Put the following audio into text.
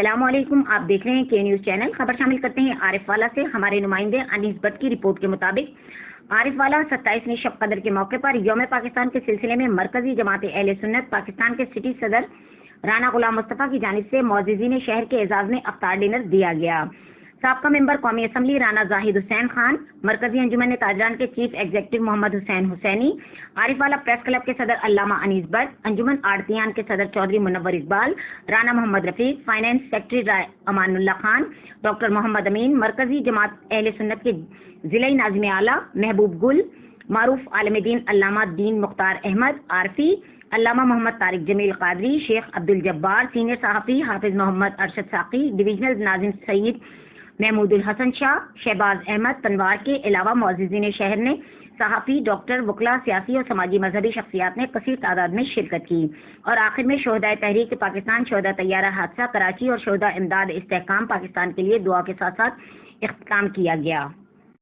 السلام علیکم، آپ دیکھ رہے ہیں کے نیوز چینل۔ خبر شامل کرتے ہیں عارف والا سے۔ ہمارے نمائندے انیس بٹ کی رپورٹ کے مطابق عارف والا 27ویں شب قدر کے موقع پر یوم پاکستان کے سلسلے میں مرکزی جماعت اہل سنت پاکستان کے سٹی صدر رانا غلام مصطفیٰ کی جانب سے معززین شہر کے اعزاز میں افطار ڈنر دیا گیا۔ سابقہ ممبر قومی اسمبلی رانا زاہد حسین خان، مرکزی انجمن تاجران کے چیف ایگزیکٹو محمد حسین حسینی، عارف والا پریس کلب کے صدر علامہ انیس بٹ، انجمن آڑتیان کے صدر چودھری منور اقبال، رانا محمد رفیق، finance secretary Aman Ullah Khan, doctor محمد امین، مرکزی جماعت اہل سنت کے ضلعی ناظم اعلیٰ محبوب گل، معروف عالم دین علامہ دین مختار احمد عارفی، علامہ محمد طارق جمیل قادری، شیخ عبدالجبار، سینئر صحافی حافظ محمد ارشد ساقی، ڈویژنل ناظم سید محمود الحسن شاہ، شہباز احمد تنوار کے علاوہ معززین شہر نے صحافی، ڈاکٹر، وکلا، سیاسی اور سماجی مذہبی شخصیات نے کثیر تعداد میں شرکت کی اور آخر میں شہدائے تحریک پاکستان، شہداء طیارہ حادثہ کراچی اور شہداء امداد استحکام پاکستان کے لیے دعا کے ساتھ ساتھ اختتام کیا گیا۔